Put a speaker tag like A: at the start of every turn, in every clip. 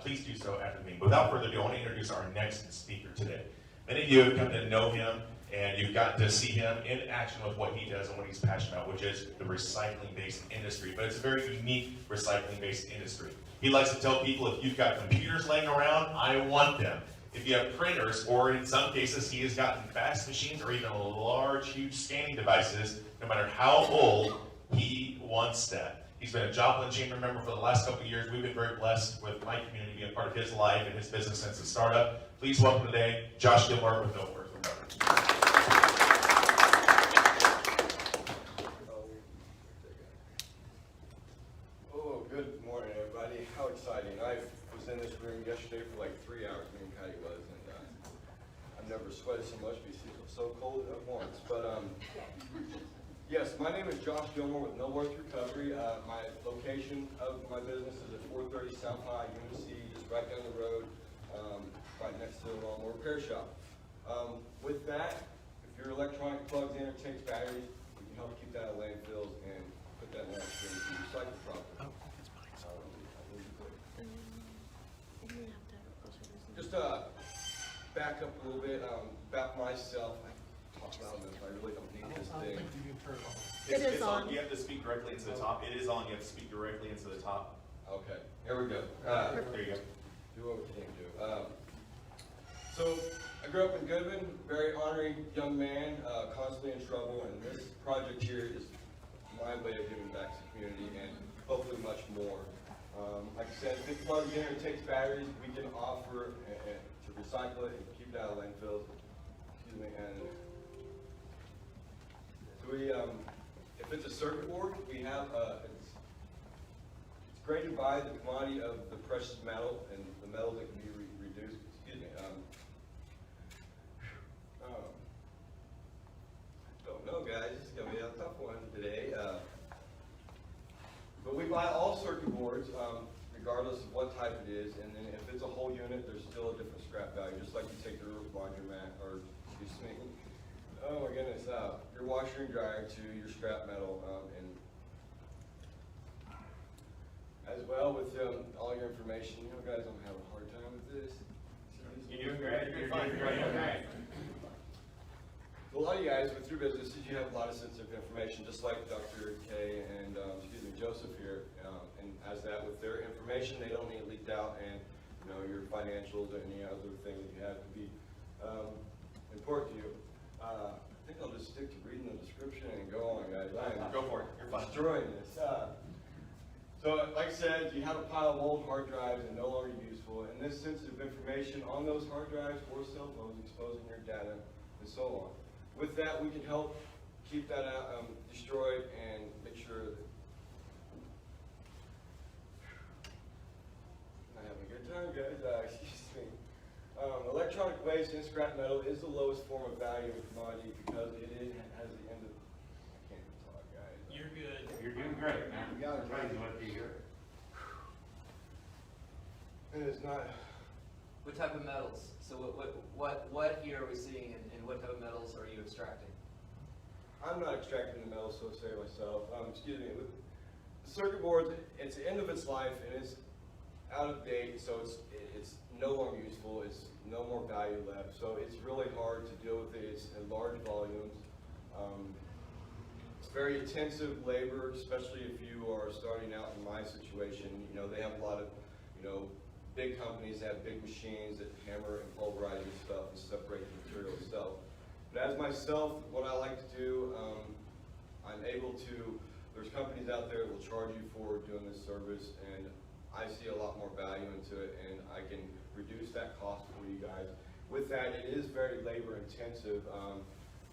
A: please do so after the meeting. Without further ado, I want to introduce our next speaker today. Many of you have come to know him, and you've gotten to see him in action with what he does and what he's passionate about, which is the recycling-based industry. But it's a very unique recycling-based industry. He likes to tell people, if you've got computers laying around, I want them. If you have printers, or in some cases, he has gotten fax machines or even large, huge scanning devices, no matter how old, he wants that. He's been a Joplin Chamber member for the last couple of years. We've been very blessed with my community being a part of his life and his business since the startup. Please welcome today, Josh Gilmore with No Worth Recovery.
B: Oh, good morning, everybody. How exciting. I was in this room yesterday for like 3 hours, me and Patty was, and I've never sweated so much because it was so cold at once. But yes, my name is Josh Gilmore with No Worth Recovery. My location of my business is at 430 South High, UNC, just right down the road, right next to the lawnmower repair shop. With that, if your electronic plugs in or takes batteries, we can help keep that out of landfills and put that in to recycle properly. Just back up a little bit about myself. I talk about this, I really don't need this thing.
C: It's on.
A: You have to speak directly into the top. It is on. You have to speak directly into the top.
B: Okay, here we go.
A: There you go.
B: Do what we can do. So I grew up in Goodman, very honorary young man, constantly in trouble, and this project here is my way of giving back to the community and hopefully much more. Like I said, if it plugs in or takes batteries, we can offer to recycle it and keep it out of landfills. Excuse me. And so we, if it's a circuit board, we have it's graded by the commodity of the precious metal and the metal that can be reduced. Excuse me. Don't know, guys. It's gonna be a tough one today. But we buy all circuit boards, regardless of what type it is, and then if it's a whole unit, there's still a different scrap value, just like you take your laundromat, or excuse me, oh my goodness, your washer and dryer to your scrap metal, and as well with all your information. You know, guys, I'm having a hard time with this.
A: You're doing great. You're fine. You're doing great.
B: A lot of you guys, with your businesses, you have a lot of sensitive information, just like Dr. K and Joseph here. And as that, with their information, they don't need it leaked out, and your financials or any other thing that you have to be important to you. I think I'll just stick to reading the description and go on, guys.
A: Go for it. You're fine.
B: Destroying this. So, like I said, you have a pile of old hard drives and no longer useful, and this sensitive information on those hard drives or cell phones exposing your data and so on. With that, we can help keep that out, destroyed and make sure that I'm having a good time, guys. Excuse me. Electronic waste and scrap metal is the lowest form of value in commodity because it has the end of. I can't even talk, guys.
C: You're good.
D: You're doing great, man. You got it right. What do you hear?
B: And it's not.
E: What type of metals? So what here are we seeing, and what type of metals are you extracting?
B: I'm not extracting the metal, so say myself. Excuse me. With the circuit boards, it's the end of its life, and it's out of date, so it's no longer useful. It's no more value left. So it's really hard to deal with it. It's in large volumes. It's very intensive labor, especially if you are starting out in my situation. They have a lot of, big companies have big machines that hammer and pulverize your stuff and separate the material itself. But as myself, what I like to do, I'm able to, there's companies out there that will charge you for doing this service, and I see a lot more value into it, and I can reduce that cost for you guys. With that, it is very labor intensive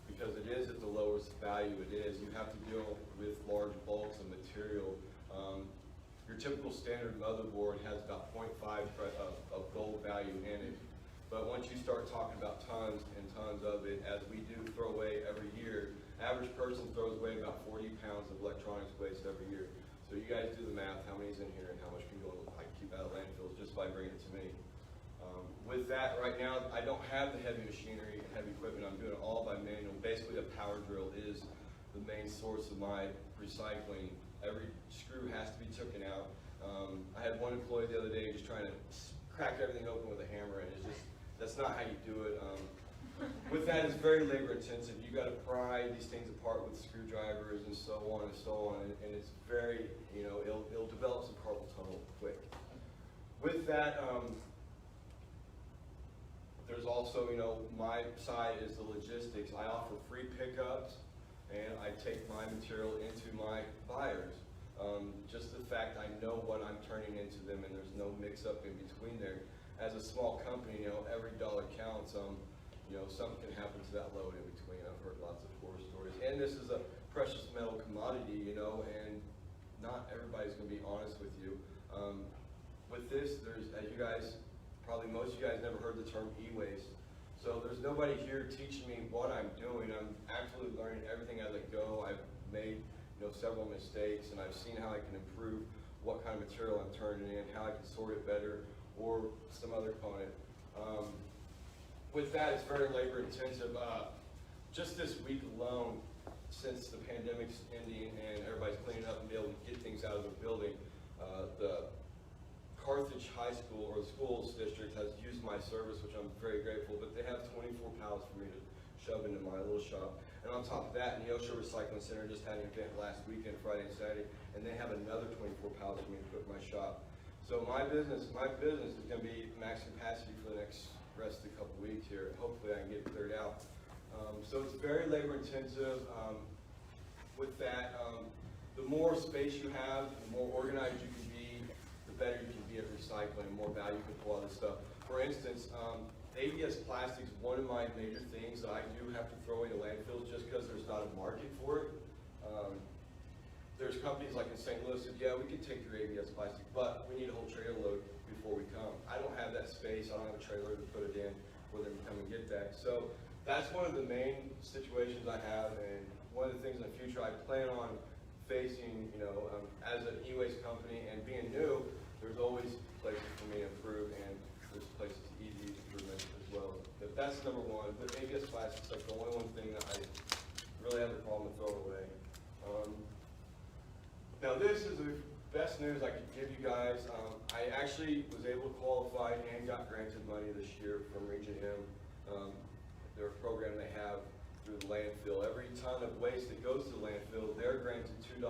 B: because it is at the lowest value it is. You have to deal with large bulks of material. Your typical standard motherboard has about 0.5 of gold value in it. But once you start talking about tons and tons of it, as we do throw away every year, average person throws away about 40 pounds of electronics waste every year. So you guys do the math, how many's in here and how much can go, I can keep out of landfills just by bringing it to me. With that, right now, I don't have the heavy machinery and heavy equipment. I'm doing it all by manual. Basically, a power drill is the main source of my recycling. Every screw has to be taken out. I had one employee the other day just trying to crack everything open with a hammer, and it's just, that's not how you do it. With that, it's very labor intensive. You got to pry these things apart with screwdrivers and so on and so on, and it's very, you know, it'll develop some carpal tunnel quick. With that, there's also, you know, my side is the logistics. I offer free pickups, and I take my material into my buyers. Just the fact I know what I'm turning into them, and there's no mix-up in between there. As a small company, you know, every dollar counts. You know, something can happen to that load in between. I've heard lots of horror stories. And this is a precious metal commodity, you know, and not everybody's going to be honest with you. With this, there's, as you guys, probably most of you guys never heard the term e-waste. So there's nobody here teaching me what I'm doing. I'm absolutely learning everything as I go. I've made, you know, several mistakes, and I've seen how I can improve what kind of material I'm turning in, how I can sort it better, or some other component. With that, it's very labor intensive. Just this week alone, since the pandemic's ending and everybody's cleaning up and be able to get things out of the building, the Carthage High School, or the schools district, has used my service, which I'm very grateful, but they have 24 pallets for me to shove into my little shop. And on top of that, Neosho Recycling Center just had an event last weekend, Friday and Saturday, and they have another 24 pallets for me to put in my shop. So my business is going to be max capacity for the next rest of the couple weeks here. Hopefully I can get it cleared out. So it's very labor intensive. With that, the more space you have, the more organized you can be, the better you can be at recycling, the more value you can pull out of this stuff. For instance, ABS plastic is one of my major things that I do have to throw into landfills just because there's not a market for it. There's companies like in St. Louis that, yeah, we can take your ABS plastic, but we need a whole trailer load before we come. I don't have that space. I don't have a trailer to put it in for them to come and get that. So that's one of the main situations I have, and one of the things in the future I plan on facing, you know, as an e-waste company and being new, there's always places for me to improve, and there's places to easy improvement as well. But that's number one. But ABS plastic is like the only one thing that I really have a problem with throwing away. Now this is the best news I could give you guys. I actually was able to qualify and got granted money this year from Region M. Their program they have through the landfill. Every ton of waste that goes to the landfill, they're granted $2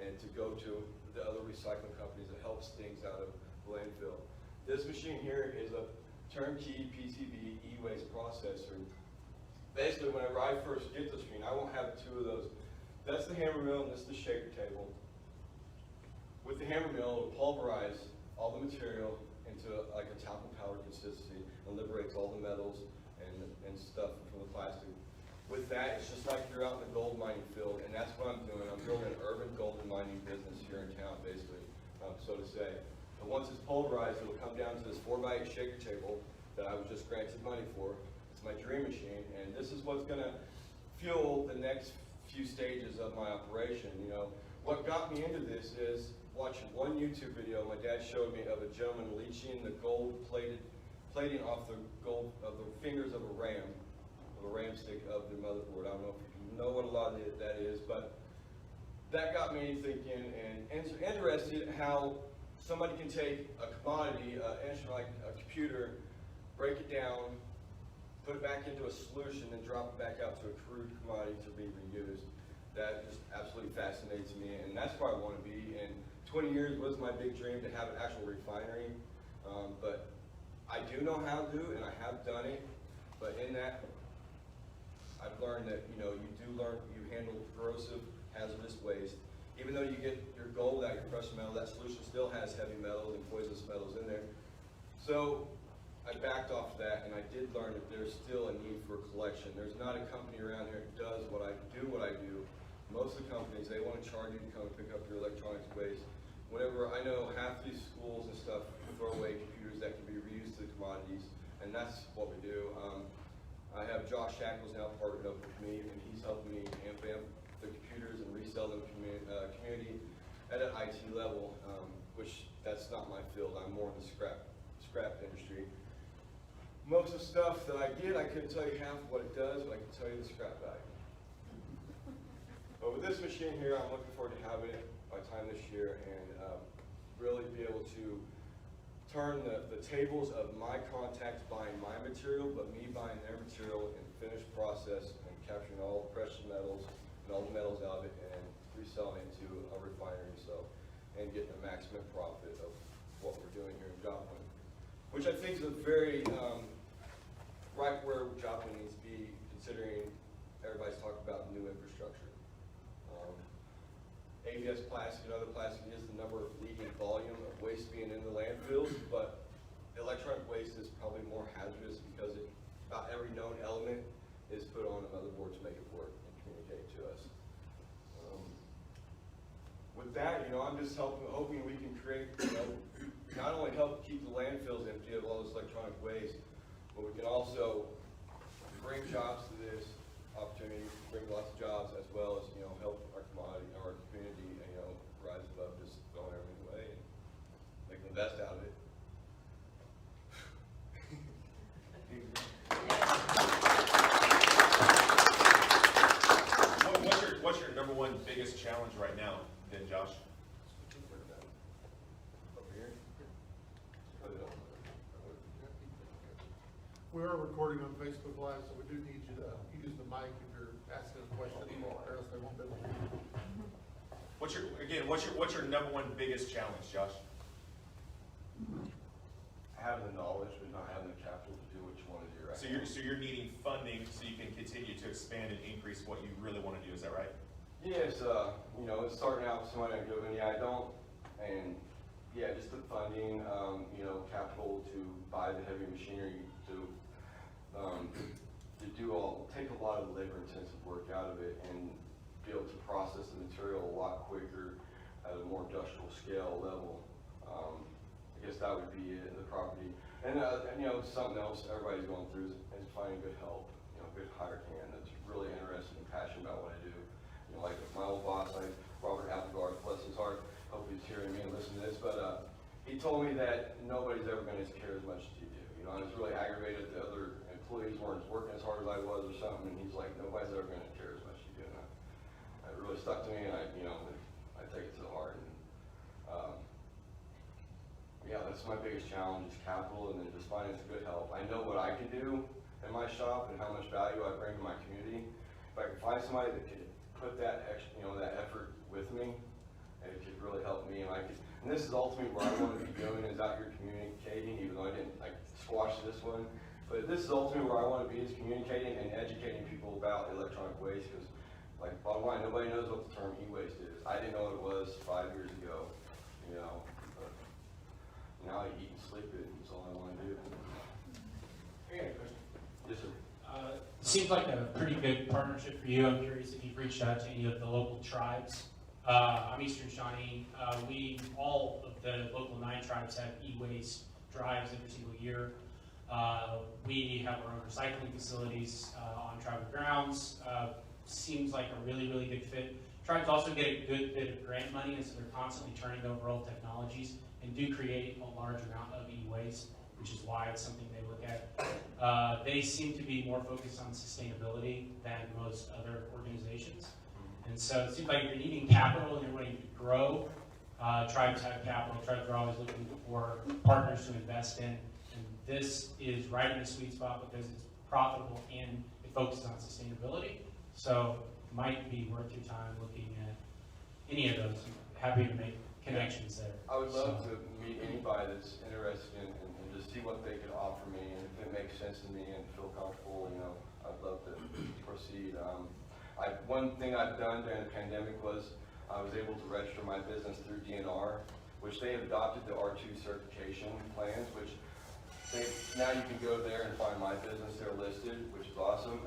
B: and to go to the other recycling companies that helps things out of the landfill. This machine here is a turnkey PCB e-waste processor. Basically, whenever I first get the machine, I won't have two of those. That's the hammer mill and this is the shaker table. With the hammer mill, it'll pulverize all the material into like a talcum powder consistency and liberates all the metals and stuff from the plastic. With that, it's just like you're out in the gold mining field, and that's what I'm doing. I'm building an urban gold mining business here in town, basically, so to say. But once it's pulverized, it'll come down to this 4x8 shaker table that I was just granted money for. It's my dream machine, and this is what's going to fuel the next few stages of my operation. You know, what got me into this is watching one YouTube video my dad showed me of a gentleman leaching the gold plating off the gold of the fingers of a ram stick of the motherboard. I don't know if you know what a lot of that is, but that got me thinking and interested how somebody can take a commodity, an instrument like a computer, break it down, put it back into a solution, and drop it back out to a crude commodity to be reused. That just absolutely fascinates me, and that's where I want to be. And 20 years was my big dream to have an actual refinery, but I do know how to do it, and I have done it. But in that, I've learned that, you know, you handle corrosive, hazardous waste. Even though you get your gold out of your precious metal, that solution still has heavy metals and poisonous metals in there. So I backed off that, and I did learn that there's still a need for a collection. There's not a company around here that does what I do. Most of the companies, they want to charge you to come pick up your electronics waste. Whenever I know half these schools and stuff throw away computers that can be reused to commodities, and that's what we do. I have Josh Shackles now partnered up with me, and he's helping me amp the computers and resell them community at an IT level, which that's not my field. I'm more in the scrap industry. Most of the stuff that I get, I couldn't tell you half of what it does, but I can tell you the scrap value. But with this machine here, I'm looking forward to having it by the time this year and really be able to turn the tables of my contacts buying my material, but me buying their material and finished process and capturing all the precious metals and all the metals out of it and reselling it to a refinery, and getting a maximum profit of what we're doing here in Joplin, which I think is a very right where Joplin needs to be, considering everybody's talking about new infrastructure. ABS plastic and other plastic is the leading volume of waste being in the landfills, but electronic waste is probably more hazardous because about every known element is put on a motherboard to make it work and communicate to us. With that, I'm just hoping we can create, not only help keep the landfills empty of all this electronic waste, but we can also bring jobs to this opportunity, bring lots of jobs, as well as, help our commodity, our community, rise above just throwing everything away and make the best out of it.
A: What's your number one biggest challenge right now, then, Josh?
B: Over here. Put it on.
C: We are recording on Facebook Live, so we do need you to use the mic if you're asking a question, or else they won't be able to hear you.
A: What's your number one biggest challenge, Josh?
B: Having the knowledge, but not having the capital to do what you want to do right now.
A: So you're needing funding so you can continue to expand and increase what you really want to do. Is that right?
B: Yes, it's starting out with somebody I go, I don't, and yeah, just the funding, capital to buy the heavy machinery to take a lot of labor-intensive work out of it and be able to process the material a lot quicker at a more industrial scale level. I guess that would be it, the property. And something else everybody's going through is finding good help, good hired hand that's really interested and passionate about what I do. Like my old boss, Robert Applegard, bless his heart, hope he's hearing me and listening to this, but he told me that nobody's ever going to care as much as you do. I was really aggravated that the other employees weren't working as hard as I was or something, and he's like, nobody's ever going to care as much as you do. And it really stuck to me, and I take it to the heart. And yeah, that's my biggest challenge is capital, and then just finding some good help. I know what I can do in my shop and how much value I bring to my community. If I can find somebody that could put that extra, that effort with me, and it could really help me, and this is ultimately what I want to be doing is out here communicating, even though I didn't squash this one, but this is ultimately where I want to be is communicating and educating people about electronic waste, because bottom line, nobody knows what the term e-waste is. I didn't know what it was 5 years ago, but now I eat and sleep it, that's all I want to do.
F: I got a question.
B: Yes, sir.
F: Seems like a pretty good partnership for you. I'm curious if you've reached out to any of the local tribes. I'm Eastern Shawnee. All of the local 9 tribes have e-waste drives every single year. We have our own recycling facilities on tribal grounds. Seems like a really, really good fit. Tribes also get a good bit of grant money, and so they're constantly turning over old technologies and do create a large amount of e-waste, which is why it's something they look at. They seem to be more focused on sustainability than most other organizations. And so it seems like you're needing capital and you're wanting to grow. Tribes have capital. Tribes are always looking for partners to invest in. And this is right in the sweet spot because it's profitable and it focuses on sustainability. So it might be worth your time looking at any of those. I'm happy to make connections there.
B: I would love to meet anybody that's interested in and just see what they could offer me, and if it makes sense to me and feel comfortable, I'd love to proceed. One thing I've done during the pandemic was I was able to register my business through DNR, which they have adopted the R2 certification plans, which now you can go there and find my business there listed, which is awesome.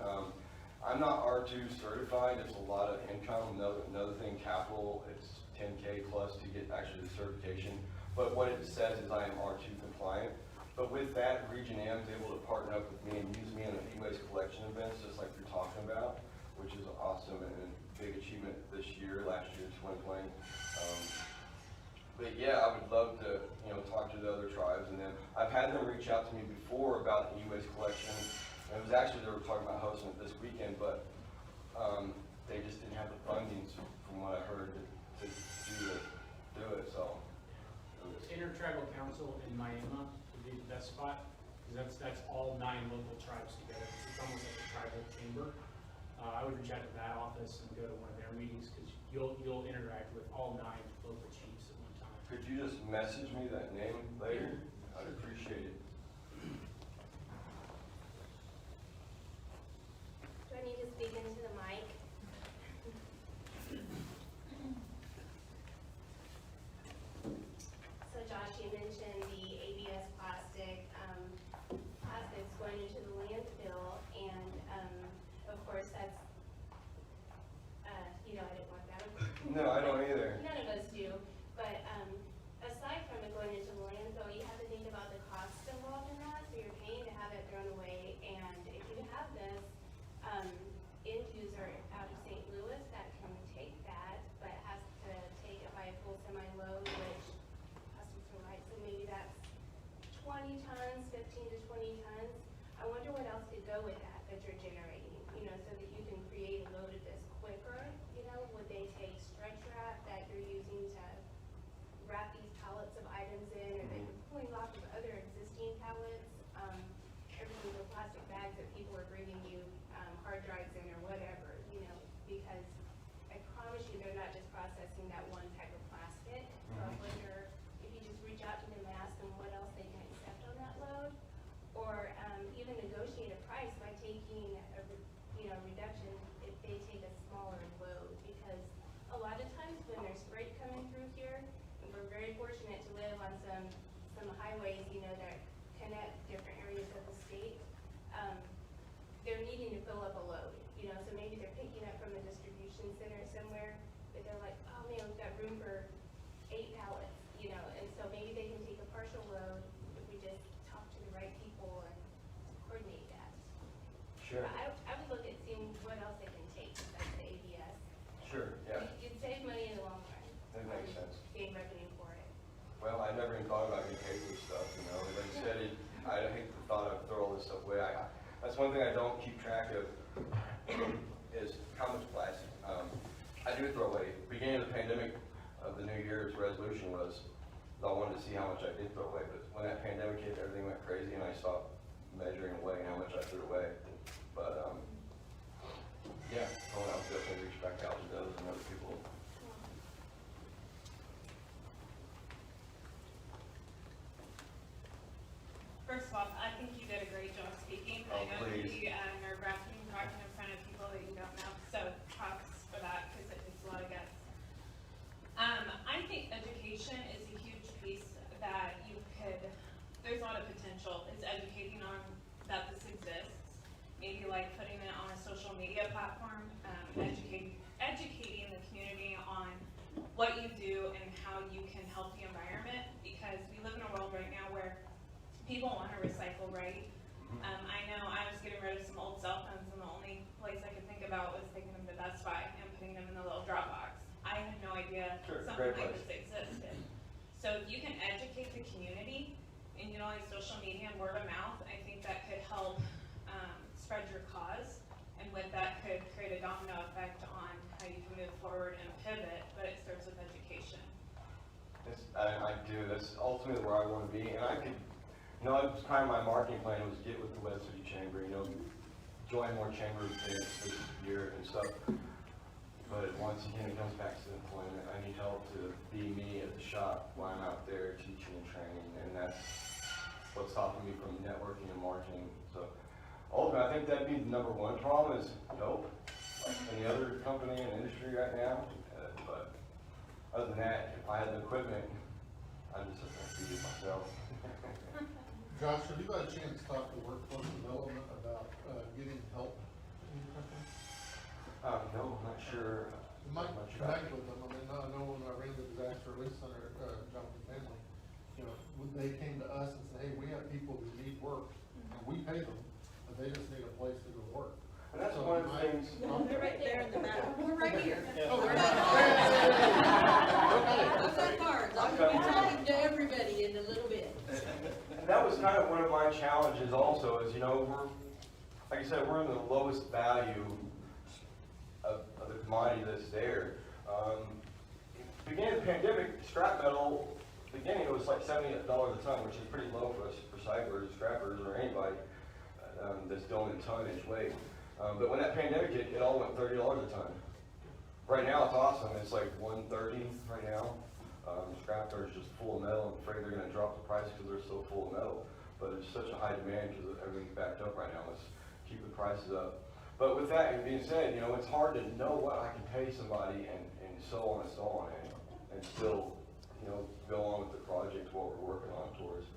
B: I'm not R2 certified. It's a lot of income. Another thing, capital, it's $10K plus to get actually the certification. But what it says is I am R2 compliant. But with that, Region M is able to partner up with me and use me in the e-waste collection events, just like you're talking about, which is awesome and a big achievement this year, last year, 2020. But yeah, I would love to, talk to the other tribes, and then I've had them reach out to me before about the e-waste collection. And it was actually, they were talking about hosting it this weekend, but they just didn't have the funding, from what I heard, to do it. So.
F: And Intertribal Council in Miami would be the best spot, because that's all 9 local tribes together. It's almost like a tribal chamber. I would reach out to that office and go to one of their meetings, because you'll interact with all 9 local chiefs at one time.
B: Could you just message me that name later? I'd appreciate it.
G: Do I need to speak into the mic? So Josh, you mentioned the ABS plastics going into the landfill, and of course that's, I didn't want that.
B: No, I don't either.
G: None of us do, but aside from it going into the landfill, you have to think about the costs involved in that, so you're paying to have it thrown away, and if you have this end user out of St. Louis that can take that, but has to take it by a full semi-load, which customs are right, so maybe that's 20 tons, 15 to 20 tons. I wonder what else could go with that you're generating, so that you can create a load of this quicker, would they take stretch wrap that you're using to wrap these pallets of items in, or they could pulling off of other existing pallets, everything with plastic bags that people are bringing you, hard drives in or whatever, because I promise you they're not just processing that one type of plastic. So I wonder if you just reach out to them and ask them what else they can accept on that load, or even negotiate a price by taking a reduction if they take a smaller load, because a lot of times when there's freight coming through here, and we're very fortunate to live on some highways, that connect different areas of the state, they're needing to fill up a load, so maybe they're picking up from a distribution center somewhere, but they're like, oh man, we've got room for 8 pallets, and so maybe they can take a partial load if we just talk to the right people and coordinate that.
B: Sure.
G: I would look at seeing what else they can take besides the ABS.
B: Sure, yeah.
G: You'd save money in the long run.
B: That makes sense.
G: Gain revenue for it.
B: Well, I never even thought about getting paid for stuff, Like you said, I hate the thought of throw all this stuff away. That's one thing I don't keep track of, is how much plastic. I do throw away. Beginning of the pandemic, of the New Year's resolution was, I wanted to see how much I did throw away. But when that pandemic hit, everything went crazy, and I stopped measuring away how much I threw away. But yeah, I'll definitely reach back out to those and other people.
H: First of all, I think you did a great job speaking.
B: Oh,
H: I know it can
B: please.
H: be nerve-wracking talking in front of people that you don't know, so props for that, because it takes a lot of guts. I think education is a huge piece that there's a lot of potential. It's educating on that this exists, maybe like putting it on a social media platform, educating the community on what you do and how you can help the environment, because we live in a world right now where people want to recycle, right? I know I was getting rid of some old cell phones, and the only place I could think about was taking them to Best Buy and putting them in the little drop box. I had no idea something like this existed. So if you can educate the community and utilize social media and word of mouth, I think that could help spread your cause, and with that could create a domino effect on how you can move forward and pivot, but it starts with education.
B: I do. That's ultimately where I want to be, and I could. That was kind of my marketing plan, was get with the West City Chamber, join more chambers this year and stuff. But once again, it comes back to employment. I need help to be me at the shop while I'm out there teaching and training, and that's what's stopping me from networking and marketing. So ultimately, I think that'd be the number one problem is help, like any other company in the industry right now. But other than that, if I had the equipment, I'd just have to feed it myself.
C: Josh, have you got a chance to talk to workforce development about getting help in your company?
B: No, I'm not sure.
C: You might
B: much
C: connect
B: about it.
C: with them. I know when I ran the disaster relief center, Jonathan Family, when they came to us and said, hey, we have people who need work, and we pay them, but they just need a place to go work.
B: And that's
C: So
B: one of the
C: you might-
B: things.
I: They're right there in the back. We're right here.
C: Oh,
I: We're
C: right.
I: I've got cards. I'm gonna be talking to everybody in a little bit.
B: And that was kind of one of my challenges also is, we're, like I said, we're in the lowest value of the commodity that's there. Beginning of the pandemic, scrap metal beginning, it was like $70 a ton, which is pretty low for us recyclers, scrappers, or anybody that's dealing in tonnage weight. But when that pandemic hit, it all went $30 a ton. Right now, it's awesome. It's like $130 right now. Scrappers just full of metal. I'm afraid they're going to drop the price because they're so full of metal. But it's such a high demand because everything's backed up right now. Let's keep the prices up. But with that being said, you know, it's hard to know what I can pay somebody and so on and still, you know, go on with the project, what we're working on towards.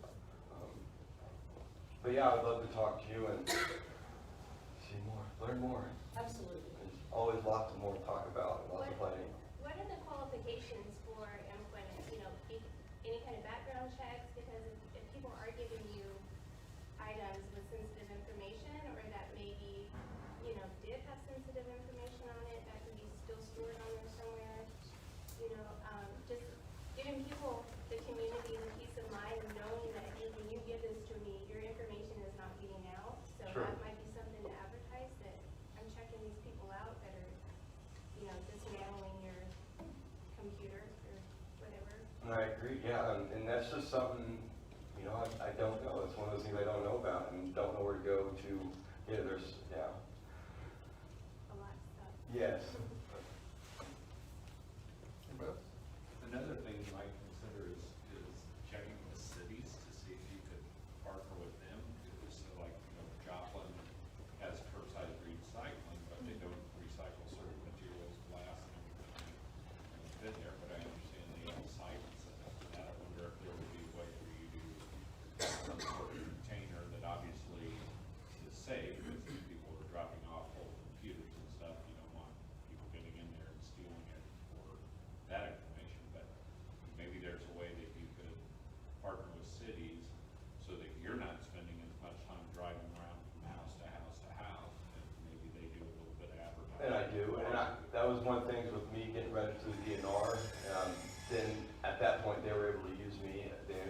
B: But yeah, I'd love to talk to you and see more, learn more.
I: Absolutely.
B: There's always lots more to talk about, lots of planning.
G: What are the qualifications for employment? You know, any kind of background checks? Because if people are giving you items with sensitive information, or that maybe, you know, did have sensitive information on it, that can be still stored on there somewhere. You know, just giving people, the community, the peace of mind of knowing that, hey, when you give this to me, your information is not getting out. So
B: Sure.
G: that might be something to advertise, that I'm checking these people out that are, you know, dismantling your computer or whatever.
B: And I agree, yeah, and that's just something, you know, I don't know. It's one of those things I don't know about and don't know where to go to get it. There's, yeah.
G: A lot of stuff.
B: Yes.
J: Another thing you might consider is checking with cities to see if you could partner with them. So like, you know, Joplin has curbside recycling, but they don't recycle certain materials, glass and everything. It's been there, but I understand they have sites and that. I wonder if there would be a way for you to have some sort of container that obviously is safe, because these people are dropping off old computers and stuff. You don't want people getting in there and stealing it for that information, but maybe there's a way that you could partner with cities so that you're not spending as much time driving around from house to house to house, and maybe they do a little bit of advertising.
B: And I do, and that was one of the things with me getting registered to the DNR. Then at that point, they were able to use me then.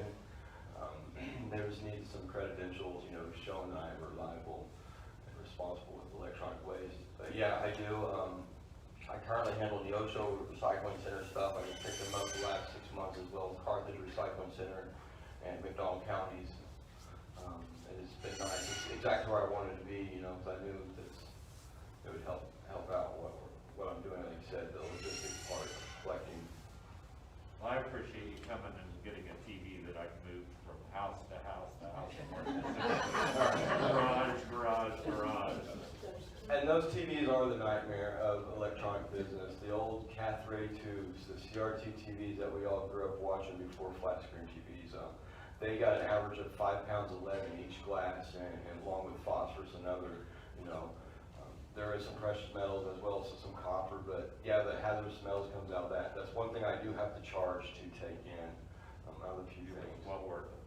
B: They just needed some credentials, you know, showing that I'm reliable and responsible with electronic waste. But yeah, I do. I currently handle the Ocho Recycling Center stuff. I just picked them up the last 6 months, as well as Carthage Recycling Center and McDonald counties. And it's been nice. It's exactly where I wanted to be, you know, because I knew that it would help out what I'm doing. Like you said, the logistics part, collecting.
J: Well, I appreciate you coming and getting a TV that I can move from house to house to house. Garage.
B: And those TVs are the nightmare of electronic business. The old cathode tubes, the CRT TVs that we all grew up watching before flat screen TVs. They got an average of 5 pounds of lead in each glass, and along with phosphorus and other, you know, there is some precious metals as well as some copper. But yeah, the hazardous smells comes out. That's one thing I do have to charge to take in. Other few things.
J: Well worth it.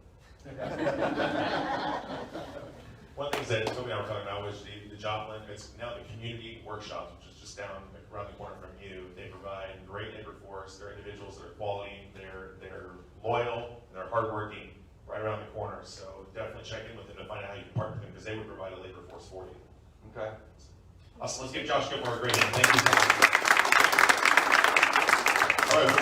A: One of the things that Toby and I were talking about was the Joplin, it's now the community workshops, which is just down around the corner from you. They provide great labor force. They're individuals that are quality, they're loyal, and they're hardworking, right around the corner. So definitely check in with them to find out how you can partner with them, because they would provide a labor force for you.
B: Okay.
A: Awesome. Let's give Josh Gilmore a great hand. Thank you. All right.